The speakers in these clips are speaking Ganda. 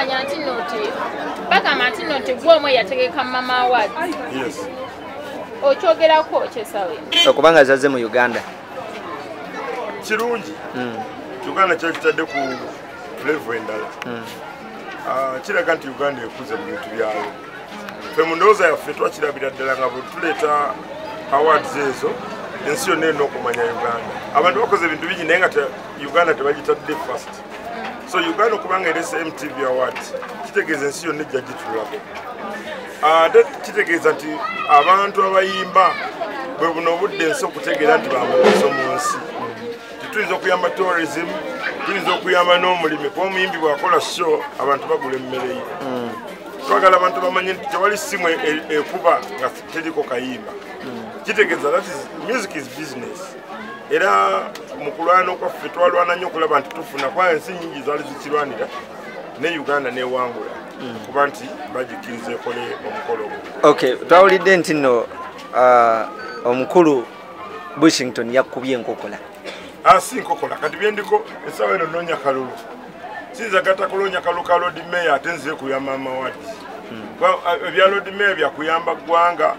manya nti noti bagamba nti noti gwe omwe yategeka Mama Awards. Yes. Okyogerako kyesawe. Okubanga zaze mu Uganda. Kirungi. Uganda kyakitadde ku level endala. Kiraga nti Uganda ekuze mu bintu byayo. Ffe mu ndowooza yaffe twakirabira ddala nga bwe tuleeta awards ezo ensi yonna erina okumanya Uganda. Abantu bakoze ebintu bingi naye nga Uganda tebagitadde first. So Uganda okubanga erese MTV Awards kitegeeza ensi yonna ejja gitulako. Ate kitegeeza nti abantu abayimba bwe buno obudde ensi okutegeera nti bamugaso mu nsi. Tuyinza okuyamba tourism, tuyinza okuyamba n'omulimi kuba omuyimbi bw'akola show abantu bagula emmere ye. Twagala abantu bamanye nti tewali ssimu ekuba nga teriko kayimba. Kitegeeza that is music is business. Era mu kulwana okwaffe twalwana nnyo okulaba nti tufuna kwa ensi nnyingi zaali zikirwanira ne Uganda n'ewangula kuba nti bagikkiriza ekole omukolo ogwo. Okay, twawulidde nti nno omukulu Bushington yakubye enkokola. Si nkokola kati byendiko essaawa eno nnoonya kalulu. Sinza gata kuloonya kalulu ka Lord Mayor ate nzire kuyamba Mama Awards. Ebya Lord Mayor byakuyamba ggwanga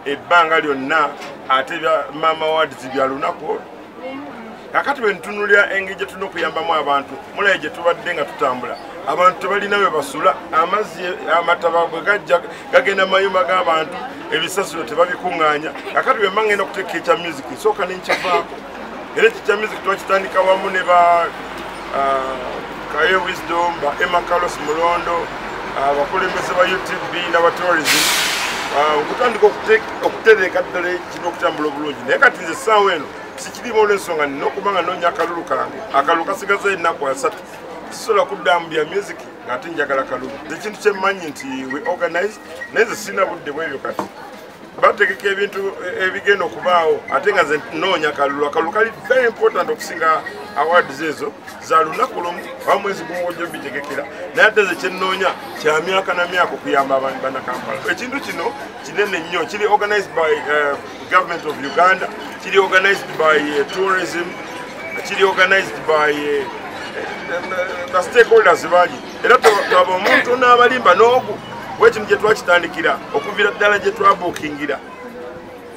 ebbanga lyonna ate bya Mama Awards bya lunaku. Kakati bwe ntunulira engeri gye tulina okuyambamu abantu mulaye gye tubadde nga tutambula abantu tebalina we basula amazzi amataba bwe gajja gagenda mu mayumba g'abantu ebisasiro tebabikuŋŋaanya. Kakati bwe mba ngenda okuteeka ekya music nsooka nenkivaako. Era ekyo kya music twakitandika wamu ne ba Kaye Wisdom, ba Emma Carlos Mulondo, abakulembeze ba UTB n'aba tourism. Okutandika okutereka ddala kino okutambula obulungi. Naye kati nze essaawa eno sikirimu olw'ensonga nina okuba nga noonya akalulu kange. Akalulu kasigaza ennaku 3. Sisobola kuddamu bya music ng'ate njagala kalulu. Ekintu kye mmanyi nti we organize naye nze sirina budde bwebyo kati. Bategeka ebintu ebigenda okubaawo ate nga nze noonya kalulu. Akalulu kali very important okusinga awards ezo za lunaku lumu oba mwezi gumu ojja bitegekera naye ate ze kyennoonya kya myaka na myaka okuyamba abantu bannakampala. Ekintu kino kinene nnyo kiri organized by government of Uganda, kiri organized by tourism, kiri organized by the stakeholders bangi. Era twaba omuntu n'abalimba n'ogu wekintu gye twakitandikira okuviira ddala gye twabuukingira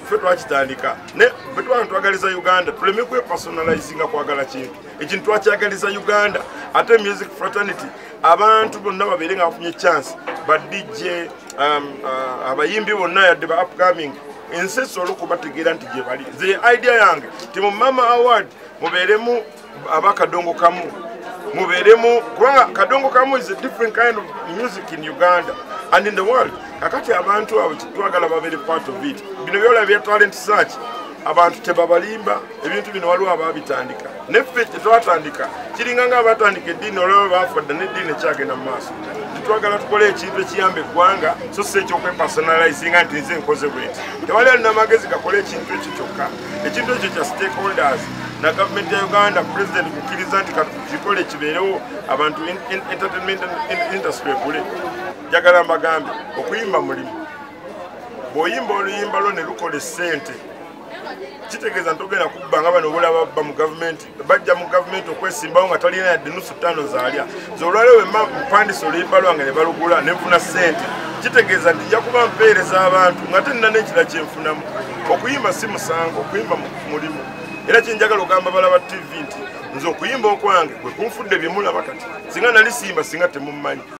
ffe twakitandika ne bwe twaba twagaliza Uganda tuleme kwepersonalizinga kwagala kintu ekintu twakyagaliza Uganda ate music fraternity abantu bonna babeere nga bafunye chance ba DJ abayimbi bonna yadde ba upcoming ensi esobola okubategeera nti gye bali. Ze idea yange ti mu Mama Award mubeeremu abakadongo kamu mubeeremu kubanga kadongo kamu is a different kind of music in Uganda and in the world. Kakati abantu abo twagala babeere part of it. Bino byola bya talent search abantu tebabalimba ebintu bino waliwo ababitandika neffe tetwatandika kiringa nga abatandika eddiini olwo bafadda n'eddiini ekyagenda mu maaso. Twagala tukole ekintu ekiyamba eggwanga so si ekyokwepersonalizinga nti nze nkoze bweti. Tewali alina amagezi gakole ekintu ekyo kyokka. Ekintu ekyo kya stakeholders na gavumenti ya Uganda president kukkiriza nti kikole kibeerewo abantu entertainment industry ekule. Njagala mbagambe okuyimba mulimu. Bw'oyimba oluyimba lwo ne lukola essente kitegeeza ntogenda kubba nga bano obulaba babba mu gavumenti bajja mu gavumenti okwesimbawo nga talina yadde nusu ttaano zaalya z'olwaleero we mpandisa oluyimba lwange ne balugula ne nfuna ssente kitegeeza nti nja kuba mpeereza abantu nga te nina n'ekira kye nfunamu. Okuyimba si musango, okuyimba mulimu. Era kyenjagala ogamba balaba TV nti nze okuyimba okwange kwe kunfudde bye mulaba kati singa nali simba singa temummanyi.